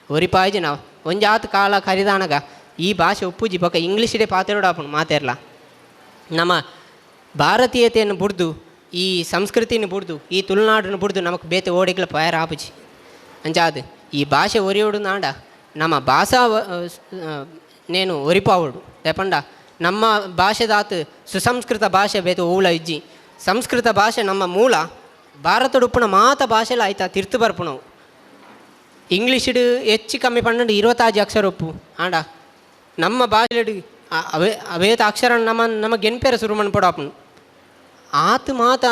Speaker 1: ಒರಿಪಾಯ್ಜಿ ನಾವು ಒಂಜಾತು ಕಾಲ ಕರಿದಾನಗ ಈ ಭಾಷೆ ಉಪ್ಪುಜಿ ಬೊಕ್ಕ ಇಂಗ್ಲೀಷಿಡೆ ಪಾತೆರೋಡಾಪುಣು ಮಾತೆರ್ಲ ನಮ್ಮ ಭಾರತೀಯತೆಯನ್ನು ಬುಡ್ದು ಈ ಸಂಸ್ಕೃತಿನ ಬುಡ್ದು ಈ ತುಳುನಾಡನ್ನು ಬುಡ್ದು ನಮಕ್ ಬೇತೆ ಓಡಿಗ್ಲ ಪಯರ ಆಪುಜಿ ಅಂಚಾದು ಈ ಭಾಷೆ ಒರಿಯೋಡು ನಾಂಡ ನಮ್ಮ ಭಾಷಾ ನೇನು ಒರಿಪಾವಡು ದೆಪಂಡ ನಮ್ಮ ಭಾಷೆದಾತು ಸುಸಂಸ್ಕೃತ ಭಾಷೆ ಬೇತು ಊಳ ಇಜ್ಜಿ ಸಂಸ್ಕೃತ ಭಾಷೆ ನಮ್ಮ ಮೂಲ ಭಾರತಡುಪ್ಪುನ ಮಾತ ಭಾಷೆಲ ಆಯ್ತಾ ತಿರ್ತು ಬರ್ಪುಣವು ಇಂಗ್ಲೀಷಿಡು ಹೆಚ್ಚು ಕಮ್ಮಿ ಪಂಡು 26 ಅಕ್ಷರ ಒಪ್ಪು ಆಂಡ ನಮ್ಮ ಭಾಷೆಡು ಅವೇತ ಅಕ್ಷರ ನಮ್ಮ ಗೆನ್ಪೇರ ಶುರು ಮನ್ಪಡಾಪುಣು ಆತು ಮಾತ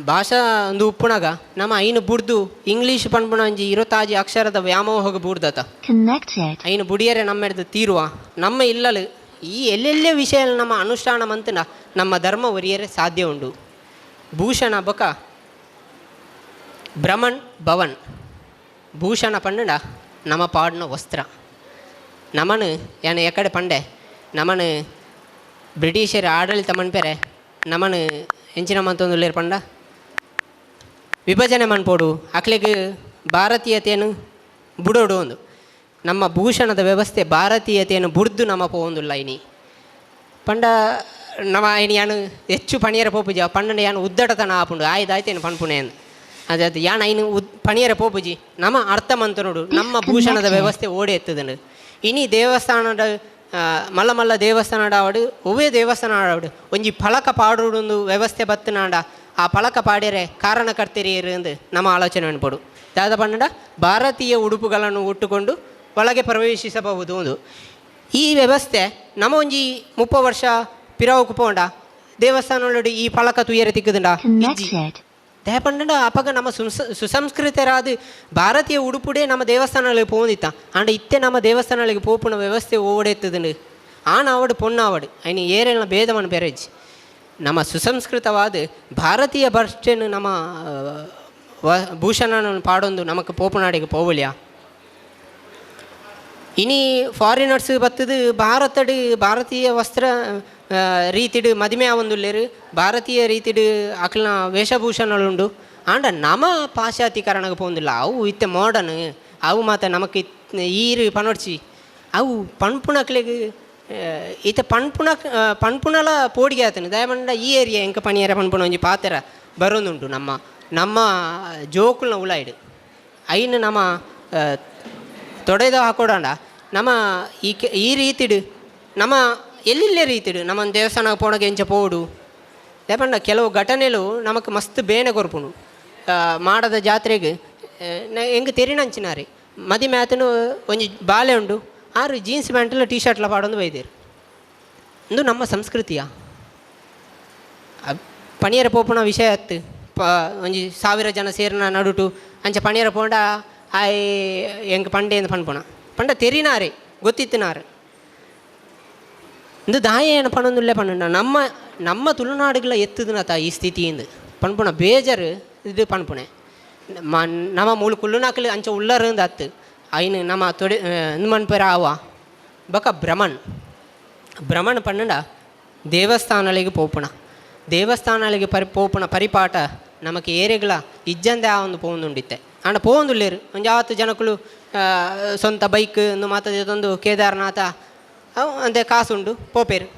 Speaker 1: ಭಾಷಾ ಒಂದು ಉಪ್ಪುಣಗ ನಮ್ಮ ಐನು ಬುಡ್ದು ಇಂಗ್ಲೀಷ್ ಪನ್ಪುಣ ಒಂಜಿ 20 ಅಕ್ಷರದ ವ್ಯಾಮೋಹಗ ಬೂರ್ದತ ಐನು ಬುಡಿಯರೆ ನಮ್ಮ ಹಿಡ್ದು ತೀರುವ ನಮ್ಮ ಇಲ್ಲಲು ಈ ಎಲ್ಲೆಲ್ಲೇ ವಿಷಯ ನಮ್ಮ ಅನುಷ್ಠಾನ ಮಂತನ ನಮ್ಮ ಧರ್ಮ ಒರಿಯರೆ ಸಾಧ್ಯ ಉಂಡು. ಭೂಷಣ ಬೊಕ ಭ್ರಮಣ್ ಭವನ್ ಭೂಷಣ ಪಂಡ ನಮ್ಮ ಪಾಡಿನ ವಸ್ತ್ರ ನಮನು ಏನು ಎಕಡೆ ಪಂಡೆ ನಮನು ಬ್ರಿಟಿಷರ ಆಡಳಿತ ಮನ್ಪೆರೆ ನಮನು ಎಂಚಿನ ಮಂತೊಂದು ಉಳ್ಳೇರು ಪಂಡ ವಿಭಜನೆ ಮನ್ಪೋಡು ಅಕ್ಲೆಗೆ ಭಾರತೀಯತೆಯನ್ನು ಬುಡೋಡು ಒಂದು ನಮ್ಮ ಭೂಷಣದ ವ್ಯವಸ್ಥೆ ಭಾರತೀಯತೆಯನ್ನು ಬುಡ್ದು ನಮ್ಮ ಪೋಂದುಲ್ಲ ಇನಿ ಪಂಡ ನಮ್ಮ ಇನಿ ಯಾನು ಹೆಚ್ಚು ಪಣಿಯರ ಪೋಪುಜಿ ಪಂಡ ಯಾನು ಉದ್ದಟತನ ಆಪುಂಡು ಆಯ್ದಾಯ್ತೇನು ಪನ್ಪುಣೆ ಅಂದು ಅದೇ ಯಾನ ಐನು ಪಣಿಯರ ಪೋಪುಜಿ ನಮ್ಮ ಅರ್ಥ ಮಂತ ನೋಡು ನಮ್ಮ ಭೂಷಣದ ವ್ಯವಸ್ಥೆ ಓಡಿ ಎತ್ತದನು ಇನಿ ದೇವಸ್ಥಾನದ ಮಲ್ಲ ಮಲ್ಲ ದೇವಸ್ಥಾನದ ಆವಡು ಒವ್ವೇ ದೇವಸ್ಥಾನ ಆವಡು ಒಂಜಿ ಫಲಕ ಪಾಡೋಡೊಂದು ವ್ಯವಸ್ಥೆ ಬತ್ತನಾಡ ಆ ಫಲಕ ಪಾಡ್ಯರೆ ಕಾರಣಕರ್ತೆರಿಯರು ಎಂದು ನಮ್ಮ ಆಲೋಚನೆ ಅನ್ಪಡು ದಾದ ಪಂಡ ಭಾರತೀಯ ಉಡುಪುಗಳನ್ನು ಉಟ್ಟುಕೊಂಡು ಒಳಗೆ ಪ್ರವೇಶಿಸಬಹುದು ಒಂದು ಈ ವ್ಯವಸ್ಥೆ ನಮ್ಮ ಒಂಜಿ 30 ವರ್ಷ ಪಿರಾವುಕು ಪೋಂಡ ದೇವಸ್ಥಾನಗಳು ಈ ಫಲಕ ತುಯ್ಯರೆ ತಿಕ್ಕದುಂಡ ದೇ ಪಂಡ ಅಪಗ ನಮ್ಮ ಸುಸಂಸ್ಕೃತರಾದ ಭಾರತೀಯ ಉಡುಪುಡೆ ನಮ್ಮ ದೇವಸ್ಥಾನಗಳಿಗೆ ಪೋಂದಿತ್ತ ಅಂಡ ಇತ್ತೆ ನಮ್ಮ ದೇವಸ್ಥಾನಗಳಿಗೆ ಪೋಪುನ ವ್ಯವಸ್ಥೆ ಓಡೆತ್ತದುಂಡು ಆನ ಅವಡು ಪೊನ್ನಾವಡು ಐನು ಏರೆಲ್ಲ ಭೇದವನ್ನು ಬೆರೆಜ್ ನಮ್ಮ ಸುಸಂಸ್ಕೃತವಾದ ಭಾರತೀಯ ಭರ್ಷೆನು ನಮ್ಮ ಭೂಷಣ ಪಾಡೊಂದು ನಮಕ್ ಪೋಪುನಾಡಿಗೆ ಪೋವಲ್ಯ ಇನಿ ಫಾರಿನರ್ಸ್ ಬತ್ತದು ಭಾರತಡು ಭಾರತೀಯ ವಸ್ತ್ರ ರೀತಿಡು ಮದುವೆ ಆವೊಂದುಲ್ಲೇರು ಭಾರತೀಯ ರೀತಿಡು ಅಕ್ಲನ ವೇಷಭೂಷಣಗಳುಂಡು ಆಂಡ ನಮ್ಮ ಪಾಶ್ಚಾತ್ಯೀಕರಣಕ್ಕೆ ಪೋಂದಿಲ್ಲ ಅವು ಇತ್ತೆ ಮಾಡರ್ನ್ ಅವು ಮಾತ ನಮಕ್ ಈರು ಪನೊಡ್ಚಿ ಅವು ಪಣ್ಪುಣಕ್ಲೆಗ್ ಈತ ಪಣ್ಪುಣಲ ಪೋಡಿಗೆ ಆತನು ದಯಮಂಡ ಈ ಏರಿಯಾ ಎಂಕ ಪಣಿಯರ ಪಣ್ಪುಣ ಒಂಜಿ ಪಾತೆರ ಬರೋದುಂಟು ನಮ್ಮ ಜೋಕುಲ್ನ ಉಲಾಯ್ಡು ಐನು ನಮ್ಮ ತೊಡೆದ ಹಾಕೋಡಾಂಡ ನಮ್ಮ ಈ ರೀತಿಡು ನಮ್ಮ ಎಲ್ಲಿಲ್ಲೇ ರೀತಿಡು ನಮ್ಮ ದೇವಸ್ಥಾನ ಪೋಣಗೆ ಎಂಚ ಪೋಡು ದಯಪಂಡ ಕೆಲವು ಘಟನೆಲು ನಮಕ್ ಮಸ್ತ್ ಬೇನೆ ಕೊರ್ಪುಂಡು ಮಾಡದ ಜಾತ್ರೆಗೆ ಹೆಂಗೆ ತೆರಿನಂಚಿನಾರಿ ಮದಿ ಮ್ಯಾತನು ಒಂಜಿ ಬಾಲೆ ಉಂಡು ಆರು ಜೀನ್ಸ್ ಪ್ಯಾಂಟಲ್ಲ ಟೀ ಶರ್ಟ್ಲ ಪಾಡೊಂದು ಬೈದೇರು ಇಂದು ನಮ್ಮ ಸಂಸ್ಕೃತಿಯ ಪಣಿಯರ ಪೋಪುನ ವಿಷಯ ಅತ್ತು ಒಂಜಿ 1000 ಜನ ಸೇರಿನ ನಡುಟು ಅಂಚ ಪಣಿಯರ ಪೋಂಡ ಆಯ್ ಹೆಂಗೆ ಪಂಡೆ ಎಂದು ಪಣ್ಪುಣ ಪಂಡ ತೆರಿನಾರೆ ಗೊತ್ತಿತ್ತಿನಾರು ಇಂದು ದಾಯ ಏನು ಪಣೊಂದುಲ್ಲೇ ಪಣ್ಣ ನಮ್ಮ ತುಳುನಾಡುಗಳ ಎತ್ತದನತ ಈ ಸ್ಥಿತಿಯಿಂದ ಪಣ್ಪುಣ ಬೇಜರು ಇದು ಪಣ್ಪುಣೆ ನಮ್ಮ ಮೂಲ ಕುಲ್ಲುನಾಕಲು ಅಂಚ ಉಳ್ಳರಿಂದ ಅತ್ತು ಐನು ನಮ್ಮ ತೊಡೆ ಇಂದು ಮನ್ಪೆರ ಆವ ಬಕ ಭ್ರಮಣ್ ಪಣ್ಣಂಡ ದೇವಸ್ಥಾನಗಳಿಗೆ ಪೋಪುಣ ದೇವಸ್ಥಾನಗಳಿಗೆ ಪೋಪುಣ ಪರಿಪಾಠ ನಮಗೆ ಏರೆಗಳ ಇಜ್ಜಂದೆ ಆ ಒಂದು ಪೋಂದುಂಡಿತ್ತೆ ಆಂಡ ಪೋಂದುಲ್ಲೇರು ಒಂದು 50 ಜನಕ್ಕಳು ಸ್ವಂತ ಬೈಕ್ ಮಾತದೊಂದು ಕೇದಾರನಾಥ ಅವು ಅಂದೆ ಕಾಸುಂಡು ಪೋಪೇರು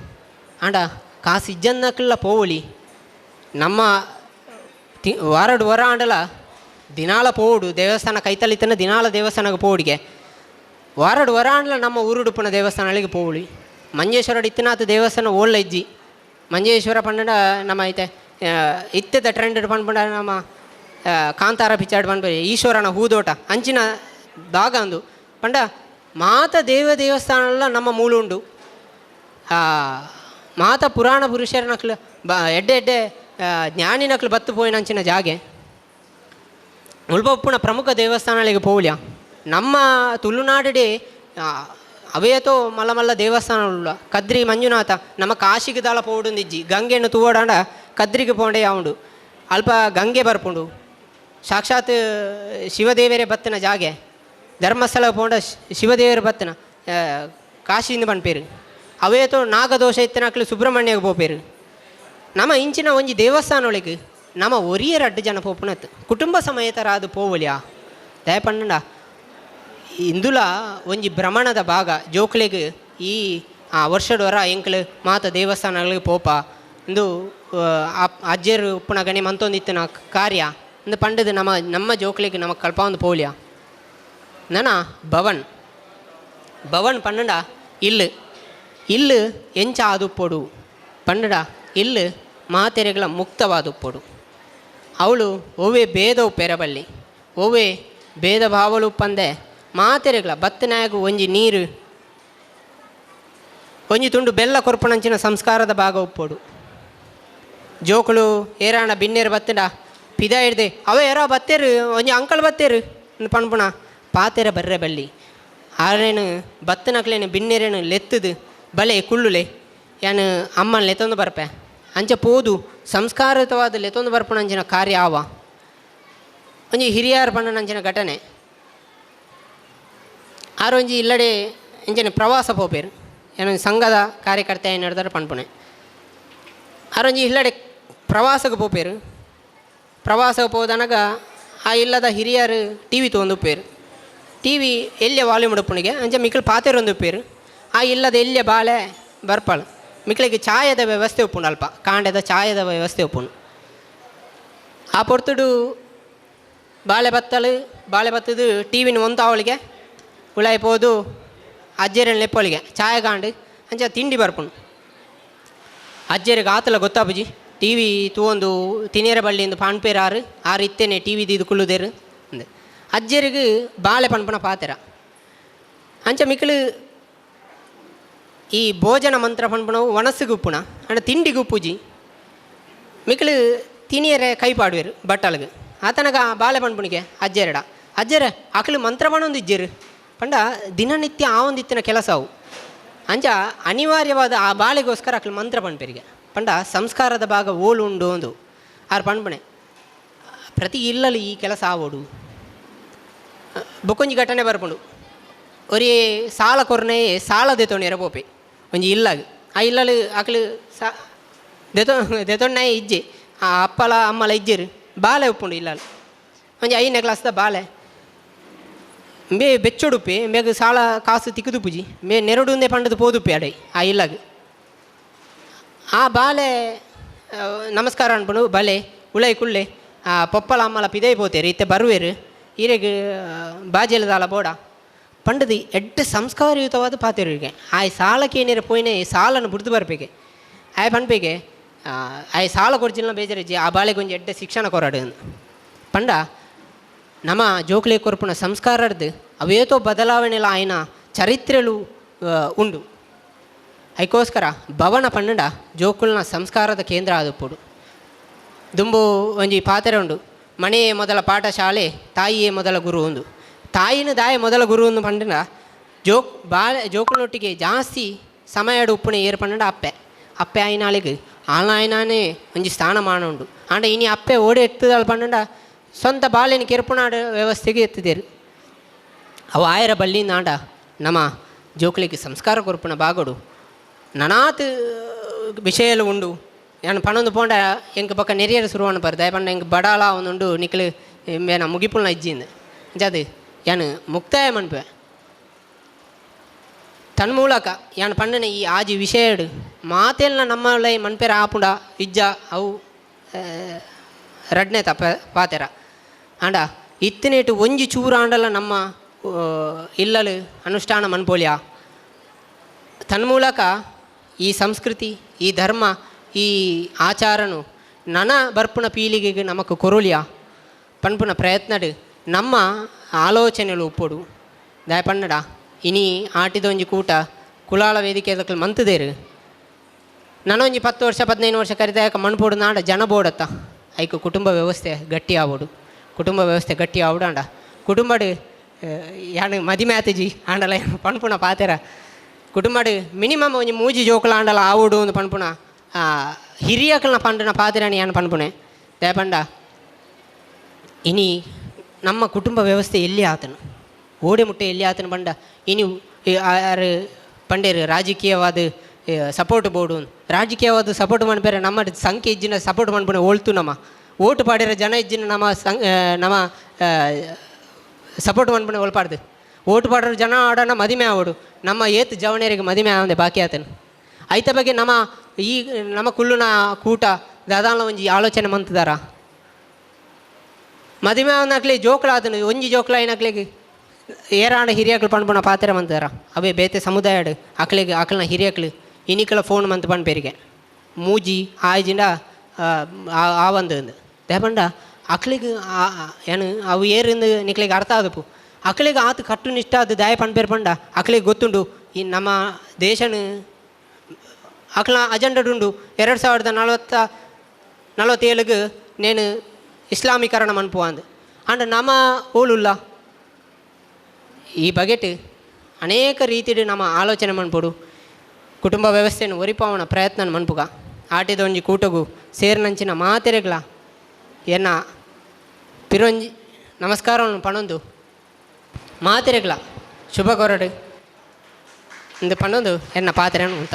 Speaker 1: ಆಂಡ ಕಾಸು ಇಜ್ಜನ್ನಕ್ಕೆಲ್ಲ ಪೋವಳಿ ನಮ್ಮ ವಾರ ಆಂಡಲ ದಿನಾಲ ಪೋಡು ದೇವಸ್ಥಾನ ಕೈತಲಿತನ ದಿನಾಲ ದೇವಸ್ಥಾನಕ್ಕೆ ಪೋಡಿಗೆ ವಾರ ಆಂಡಲ ನಮ್ಮ ಊರುಡುಪುನ ದೇವಸ್ಥಾನಗಳಿಗೆ ಪೋವಳಿ ಮಂಜೇಶ್ವರ ಇತ್ತನಾಥ ದೇವಸ್ಥಾನ ಓಳ್ಳ ಇಜ್ಜಿ ಮಂಜೇಶ್ವರ ಪಂಡ ನಮ್ಮ ಐತೆ ಇತ್ತದ ಟ್ರೆಂಡ್ ಪಂಡ ನಮ್ಮ ಕಾಂತಾರ ಪಿಚ್ಚಾಡ್ ಪಂಡ ಈಶ್ವರನ ಹೂದೋಟ ಅಂಚಿನ ಭಾಗ ಅಂದು ಪಂಡ ಮಾತ ದೇವಸ್ಥಾನ ನಮ್ಮ ಮೂಲುಂಡು ಮಾತ ಪುರಾಣ ಪುರುಷರ ನಕ್ಲು ಎಡ್ಡೆ ಜ್ಞಾನಿ ನಕ್ಲು ಬತ್ತು ಪೋಯಿನ ಅಂಚಿನ ಜಾಗೆ ಉಳ್ಬಪ್ಪುನ ಪ್ರಮುಖ ದೇವಸ್ಥಾನಗಳಿಗೆ ಪೋವ್ಲ್ಯ ನಮ್ಮ ತುಳುನಾಡಿಡೆ ಅವೇತೋ ಮಲ್ಲ ಮಲ್ಲ ದೇವಸ್ಥಾನಗಳು ಕದ್ರಿ ಮಂಜುನಾಥ ನಮ್ಮ ಕಾಶಿಗೆ ದಾಳ ಪೋಡುಂದಿಜ್ಜಿ ಗಂಗೆಯನ್ನು ತೂವಡಾಂಡ ಕದ್ರಿಗೆ ಪೋಂಡೆ ಯಾವುದು ಅಲ್ಪ ಗಂಗೆ ಬರ್ಪುಂಡು ಸಾಕ್ಷಾತ್ ಶಿವದೇವರೇ ಬತ್ತನ ಜಾಗೆ ಧರ್ಮಸ್ಥಳ ಪೋಂಡ ಶಿವದೇವರ ಬತ್ತನ ಕಾಶಿಯಿಂದ ಪನ್ಪೇರು ಅವೇತೋ ನಾಗದೋಷ ಇತ್ತನಕ್ಲು ಸುಬ್ರಹ್ಮಣ್ಯಗೆ ಪೋಪೇರು ನಮ್ಮ ಇಂಚಿನ ಒಂಜಿ ದೇವಸ್ಥಾನೊಳಗೆ ನಮ್ಮ ಒರಿಯರ ಅಡ್ಡು ಜನ ಪೋಪುನತ್ತು ಕುಟುಂಬ ಸಮೇತರಾದು ಪೋವಲ್ಯ ದಯಪಂಡ ಇಂದುಲ ಒಂಜಿ ಭ್ರಮಣದ ಭಾಗ ಜೋಕ್ಲೆಗೆ ಈ ವರ್ಷದವರ ಎಂಕ್ಲು ಮಾತ ದೇವಸ್ಥಾನಗಳಿಗೆ ಪೋಪ ಇಂದು ಅಜ್ಜರು ಉಪ್ಪುನ ಗಣಿ ಮಂತೊಂದಿತ್ತಿನ ಕಾರ್ಯ ಇಂದು ಪಂಡದು ನಮ್ಮ ಜೋಕ್ಲೆಗೆ ನಮಗೆ ಕಲ್ಪ ಒಂದು ಪೋಲ್ಯ ನನ ಭವನ್ ಪಂಡ ಇಲ್ಲು ಎಂಚ ಆದುಪ್ಪೊಡು ಪಂಡ ಇಲ್ಲು ಮಾತೆರೆಗಳ ಮುಕ್ತವಾದುಪ್ಪೊಡು ಅವಳು ಒವ್ವೆ ಭೇದವು ಪೆರಬಲ್ಲಿ ಒವ್ವೆ ಭೇದ ಭಾವಲು ಪಂದೆ ಮಾತೆರೆಗಳ ಬತ್ತನಾಗು ಒಂಜಿ ನೀರು ಒಂಜಿ ತುಂಡು ಬೆಲ್ಲ ಕೊರ್ಪಣಂಚಿನ ಸಂಸ್ಕಾರದ ಭಾಗ ಉಪ್ಪೋಡು ಜೋಕುಳು ಏರಾಣ ಬಿನ್ನೇರು ಬತ್ತಡ ಪಿದ ಹಿಡ್ದೆ ಅವ ಯಾರೋ ಬತ್ತೇರು ಒಂಜಿ ಅಂಕಲ್ ಬತ್ತೇರು ಪಣ್ಪುಣ ಪಾತೆರ ಬರ್ರೆ ಬಲ್ಲಿ ಆರೇನು ಬತ್ತನಕ್ಲೇನು ಬಿನ್ನೆರೇನು ಲೆತ್ತದು ಬಲೆ ಕುಳ್ಳುಲೆ ಏನು ಅಮ್ಮನ ಲೆತ್ತೊಂದು ಬರ್ಪೆ ಅಂಚ ಪೋದು ಸಂಸ್ಕಾರಯುತವಾದ ಲೆತ್ತೊಂದು ಬರ್ಪಣ ಅಂಚಿನ ಕಾರ್ಯ ಆವ ಒಂಜಿ ಹಿರಿಯರು ಪಂಡನ ಅಂಚಿನ ಘಟನೆ ಆರೊಂಜಿ ಇಲ್ಲಡೆ ಇಂಚಿನ ಪ್ರವಾಸ ಪೋಪೇರು ಏನೊಂದು ಸಂಘದ ಕಾರ್ಯಕರ್ತೆ ಏನು ನಡೆದಾರೆ ಪಣ್ಪುಣೆ ಆರೊಂಜಿ ಇಲ್ಲಡೆ ಪ್ರವಾಸಕ್ಕೆ ಪೋಪೇರು ಪ್ರವಾಸಕ್ಕೆ ಹೋದನಾಗ ಆ ಇಲ್ಲದ ಹಿರಿಯರು ಟಿ ವಿ ತೊಗೊಂದುಪ್ಪೇರು ಟಿ ವಿ ಎಲ್ಲೇ ವಾಲ್ಯೂಮ್ ಉಡುಪುಣಿಗೆ ಅಂಚೆ ಮಿಕ್ಕಳು ಪಾತೆರು ಒಂದುಪ್ಪೇರು ಆ ಇಲ್ಲದ ಎಲ್ಲೇ ಬಾಳೆ ಬರ್ಪಾಳು ಮಿಕ್ಕಳಿಗೆ ಚಾಯದ ವ್ಯವಸ್ಥೆ ಉಪ್ಪುಂಡು ಅಲ್ಪ ಕಾಂಡದ ಚಾಯದ ವ್ಯವಸ್ಥೆ ಉಪ್ಪುಂಡು ಆ ಪೊರ್ತುಡು ಬಾಳೆ ಬತ್ತದು ಟಿ ವಿನ ಒಂದು ಅವಳಿಗೆ ಉಳಾಯ್ಪೋದು ಅಜ್ಜೇರನ್ನು ಲೆಪ್ಪೊಳಿಗೆ ಚಾಯ ಕಾಂಡು ಅಂಚೆ ತಿಂಡಿ ಬರ್ಪುಂಡು ಅಜ್ಜೇರಿಗೆ ಆತಲ ಗೊತ್ತಾಪುಜಿ ಟಿ ವಿ ತೂವೊಂದು ತಿನೇರ ಬಳ್ಳಿಯಿಂದ ಪಾಣ್ಪೇರು ಆರು ಇತ್ತೇನೆ ಟಿ ವಿದು ಇದು ಕುಳ್ಳುದೇರು ಅಂದೆ ಅಜ್ಜರಿಗೆ ಬಾಳೆ ಪಣ್ಪಣ ಪಾತೆರ ಅಂಚ ಮಿಕ್ಕಳು ಈ ಭೋಜನ ಮಂತ್ರ ಪಣ್ಪಣವು ಒಣಸಿಗೆ ಉಪ್ಪುಣ ಅಂಡ ತಿಂಡಿಗೆ ಉಪ್ಪುಜಿ ಮಿಕ್ಕಳು ತಿನಿಯರೆ ಕೈ ಪಾಡುವೆರು ಬಟ್ಟಲ್ಗೆ ಆತನಗ ಬಾಳೆ ಪಣ್ಪುಣಿಗೆ ಅಜ್ಜರ ಅಕಲು ಮಂತ್ರ ಪಣೊಂದು ಇಜ್ಜೇರು ಪಂಡ ದಿನನಿತ್ಯ ಆ ಒಂದು ಇತ್ತಿನ ಕೆಲಸ ಅವು ಅಂಚ ಅನಿವಾರ್ಯವಾದ ಆ ಬಾಳೆಗೋಸ್ಕರ ಅಕಲು ಮಂತ್ರ ಪಣ್ಪೇರಿಗೆ ಪಂಡ ಸಂಸ್ಕಾರದ ಭಾಗ ಓಲು ಉಂಡು ಒಂದು ಆರು ಪಣ್ಪಣೆ ಪ್ರತಿ ಇಲ್ಲಲ್ಲಿ ಈ ಕೆಲಸ ಆವೋಡು ಬೊಕೊಂಜಿ ಘಟನೆ ಬರ್ಪುಂಡು ಒರೇ ಸಾಲ ಕೊರ್ನೆ ಸಾಲ ದೆತೊಂಡು ಪೋಪೆ ಒಂಜಿ ಇಲ್ಲಾಗ ಆ ಇಲ್ಲಲು ಅಕಲು ದೆತೊಣ್ಣೆ ಇಜ್ಜೆ ಆ ಅಪ್ಪಲ ಅಮ್ಮಲ ಇಜ್ಜೆರು ಬಾಲೆ ಉಪ್ಪುಂಡು ಇಲ್ಲಲು ಒಂಜಿ 5ನೇ ಕ್ಲಾಸ್ದ ಬಾಲೆ ಮೇ ಬೆಚ್ಚೊಡುಪ್ಪೆ ಮೇಗ ಸಾಲ ಕಾಸು ತಿಕ್ಕುದುಪ್ಪುಜಿ ಮೇ ನೆರಡುಂದೆ ಪಂಡದು ಪೋದುಪ್ಪೆ ಅಡೈ ಆ ಇಲ್ಲಾಗ ಆ ಬಾಲೆ ನಮಸ್ಕಾರ ಅನ್ಪುಂಡು ಬಲೆ ಉಳೈ ಕುಳ್ಳೆ ಆ ಪೊಪ್ಪಲ ಅಮ್ಮಲ ಪಿದೈ ಪೋತೇರು ಇತ್ತೆ ಬರುವೆರು ಈರೆಗೆ ಬಾಜೆಲದಾಲ ಬೋಡ ಪಂಡದು ಎಡ್ಡೆ ಸಂಸ್ಕಾರಯುತವಾದ ಪಾತೆರಿಗೆ ಆಯ್ ಸಾಲಕ್ಕೆ ಏನೇರ ಪೋಯಿನೇ ಸಾಲನ್ನು ಬುಡ್ದು ಬರ್ಬೇಕೆ ಆಯ್ ಪಣ್ಪೇಗೆ ಆಯ್ ಸಾಲ ಕೊಡ್ಚಿಲ್ಲ ಬೇಜಾರಿಜ್ಜಿ ಆ ಬಾಳೆಗೆ ಒಂಜಿ ಎಡ್ಡೆ ಶಿಕ್ಷಣ ಕೊರಡು ಪಂಡ ನಮ್ಮ ಜೋಕ್ಲೆ ಕೊರ್ಪುನ ಸಂಸ್ಕಾರದ್ದು ಅವೇತೋ ಬದಲಾವಣೆಲ ಆಯ್ನ ಚರಿತ್ರೆಲು ಉಂಡು ಅದಕ್ಕೋಸ್ಕರ ಭವನ ಪನ್ನಡ ಜೋಕುಲ್ನ ಸಂಸ್ಕಾರದ ಕೇಂದ್ರ ಆದುಪ್ಪುಡು ದುಂಬು ಒಂಜಿ ಪಾತೆರೆ ಉಂಡು ಮನೆಯೇ ಮೊದಲ ಪಾಠಶಾಲೆ ತಾಯಿಯೇ ಮೊದಲ ಗುರು ಒಂದು ತಾಯಿನ ದಾಯ ಮೊದಲ ಗುರು ಒಂದು ಪಂಡನ ಜೋಕುಲೊಟ್ಟಿಗೆ ಜಾಸ್ತಿ ಸಮಯ ಉಪ್ಪುಣೆ ಏರು ಪನ್ನಡ ಅಪ್ಪೆ ಆಯ್ನಾಳಿಗೆ ಆಯ್ನಾನೇ ಒಂಜಿ ಸ್ಥಾನಮಾನ ಉಂಡು ಆಂಡ ಇನಿ ಅಪ್ಪೆ ಓಡಿ ಎತ್ತದಲ್ಲ ಪನ್ನಡ ಸ್ವಂತ ಬಾಳೆನ ಕೆರ್ಪುನಾಡ ವ್ಯವಸ್ಥೆಗೆ ಎತ್ತಿದೇರು ಅವು ಆಯರ ಬಳ್ಳಿಯಿಂದ ಆಂಡ ನಮ್ಮ ಜೋಕ್ಲಿಗೆ ಸಂಸ್ಕಾರ ಕೊರ್ಪುನ ಬಾಗೋಡು ನನಾತ್ ವಿಷಯಲು ಉಂಡು ನಾನು ಪಣೊಂದು ಪೋಂಡ ಎಂಕ ಪಕ್ಕ ನೆರಿಯರು ಶುರುವಣ ಬರ್ದು ಪಂಡ ಎಂಕ ಬಡಾಲ ಒಂದುಂಡು ನಿಕ್ಲು ಮೇನ ಮುಗಿಪುಲ್ನ ಇಜ್ಜಿಂದ ಜದು ಯಾನು ಮುಕ್ತಾಯ ಮನ್ಪೆ ತನ್ಮೂಲಕ ಯಾನು ಪಂಡನೆ ಈ ಆಜಿ ವಿಷಯಡು ಮಾತೆಲ್ನ ನಮ್ಮಲೈ ಮನ್ಪೆರ ಆಪುಂಡ ಇಜ್ಜ ಅವು ರಡ್ನೆ ತಪ್ಪ ಪಾತೆರ ಆಂಡ ಇತ್ತಿನೇಟು ಒಂಜಿ ಚೂರ ಆಂಡಲ ನಮ್ಮ ಇಲ್ಲಲು ಅನುಷ್ಠಾನ ಮನ್ಪೋಲಿಯ ತನ್ಮೂಲಕ ಈ ಸಂಸ್ಕೃತಿ ಈ ಧರ್ಮ ಈ ಆಚಾರನು ನನ ಬರ್ಪುನ ಪೀಳಿಗೆಗೆ ನಮಕ್ ಕೊರುಲಿಯ ಪಣ್ಪುನ ಪ್ರಯತ್ನಡು ನಮ್ಮ ಆಲೋಚನೆಗಳು ಉಪ್ಪೊಡು ದಾಯ ಪನ್ನಡ ಇನಿ ಆಟಿದೊಂಜಿ ಕೂಟ ಕುಲಾಳ ವೇದಿಕೆ ಮಂತದೇರು ನನೊಂಜಿ 10 ವರ್ಷ 15 ವರ್ಷ ಕರಿದಾಯಕ ಮಣ್ಪೋಡು ನಾಡ ಜನ ಬೋಡತ್ತ ಐಕು ಕುಟುಂಬ ವ್ಯವಸ್ಥೆ ಗಟ್ಟಿ ಆವೋಡು ಕುಟುಂಬ ವ್ಯವಸ್ಥೆ ಗಟ್ಟಿ ಆವಡಾಂಡ ಕುಟುಂಬಡು ಯಾನು ಮದಿಮೆ ಆತಜಿ ಆಂಡಲ ಪಣ್ಪುಣ ಪಾತೆರ ಕುಟುಂಬಡು ಮಿನಿಮಮ್ ಒಂಜಿ ಮೂಜಿ ಜೋಕುಲ ಆಂಡಲ ಆವೋಡು ಒಂದು ಪಣ್ಪುಣ ಹಿರಿಯಕಲ್ನ ಪಂಡನ ಪಾತೆರನಿ ಯಾನು ಪಣ್ಪುಣೆ ದಯ ಪಂಡ ಇನಿ ನಮ್ಮ ಕುಟುಂಬ ವ್ಯವಸ್ಥೆ ಎಲ್ಲಿ ಆತನು ಓಡೆ ಮುಟ್ಟೆ ಎಲ್ಲಿ ಆತನು ಪಂಡ ಇನಿ ಯಾರು ಪಂಡೇರು ರಾಜಕೀಯವಾದ ಸಪೋರ್ಟ್ ಬೋರ್ಡು ರಾಜಕೀಯವಾದ ಸಪೋರ್ಟ್ ಮಾಡ್ಬೇರೆ ನಮ್ಮ ಸಂಖ್ಯೆ ಇಜ್ಜಿನ ಸಪೋರ್ಟ್ ಮಾಡ್ಬಿಡ ಓಳ್ತು ನಮ್ಮ ಓಟು ಪಾಡಿರೋ ಜನ ಇಜ್ಜಿನ ನಮ್ಮ ಸಪೋರ್ಟ್ ಮಾಡ್ಬಿಡ ಒಳ್ಪಾಡ್ದು ಓಟು ಪಾಡಿರೋ ಜನ ಆಡೋಣ ಮದಿಮೆ ಆವೋಡು ನಮ್ಮ ಏತ್ ಜವಣಿಯರಿಗೆ ಮದಿಮೆ ಆವಂದೆ ಬಾಕಿ ಆತನು ಐತ ಬಗ್ಗೆ ನಮ್ಮ ಕುಲ್ಲುನ ಕೂಟ ದಾದಾನ ಒಂಜಿ ಆಲೋಚನೆ ಮಂತದಾರ ಮದಿಮೆ ಅವನಕ್ಲಿ ಜೋಕ್ಲ ಆತನು ಒಂಜಿ ಜೋಕ್ಲ ಏನಕ್ಲಿಗೆ ಏರಾಂಡ ಹಿರಿಯಕ್ಲು ಪಣ್ಪುಣ ಪಾತೆರ ಮಂತಾರ ಅವೇ ಬೇತೆ ಸಮುದಾಯಡು ಅಕ್ಲನ ಹಿರಿಯಕ್ಲು ಇನಿಕಲ ಫೋನ್ ಮಂತ್ ಪಣ್ಪೇರಿಗೆ ಮೂಜಿ ಆಯ್ಜಿಂಡ ಆವಂದು ದೇಪಂಡ ಅಕ್ಲಿಗೆ ಏನು ಅವು ಏರಿಂದ ನಿಕ್ಲಿಗೆ ಅರ್ಥ ಆದಪ್ಪು ಅಕ್ಲಿಗೆ ಆತು ಕಟ್ಟು ನಿಷ್ಠ ಅದು ದಾಯ ಪಣ್ಪೇರು ಪಂಡ ಅಕ್ಲಿಗೆ ಗೊತ್ತುಂಡು ಈ ನಮ್ಮ ದೇಶನ ಅಕ್ಲ ಅಜೆಂಡಡುಂಡು 2047 ನೇನು ಇಸ್ಲಾಮೀಕರಣ ಮನ್ಪುವ ಅಂದು ಅಂಡ್ ನಮ್ಮ ಊಳುಲ್ಲ ಈ ಬಗೆಟ್ ಅನೇಕ ರೀತಿಡ್ ನಮ್ಮ ಆಲೋಚನೆ ಮನ್ಪುಡು ಕುಟುಂಬ ವ್ಯವಸ್ಥೆಯನ್ನು ಒರಿಪಾವಣ ಪ್ರಯತ್ನ ಮನ್ಪುಗ ಆಟಿದ ಒಂಜಿ ಕೂಟಗು ಸೇರಿನಂಚಿನ ಮಾತೆರೆಗ್ಲ ಎನ್ನ ಪಿರೊಂಜಿ ನಮಸ್ಕಾರವನ್ನು ಪಣೊಂದು ಮಾತೆರೆಗ್ಲ ಶುಭ ಕೊರಡು ಇಂದು ಪಣೊಂದು ಎನ್ನ ಪಾತ್ರೆಯನ್ನು ಉಂಟ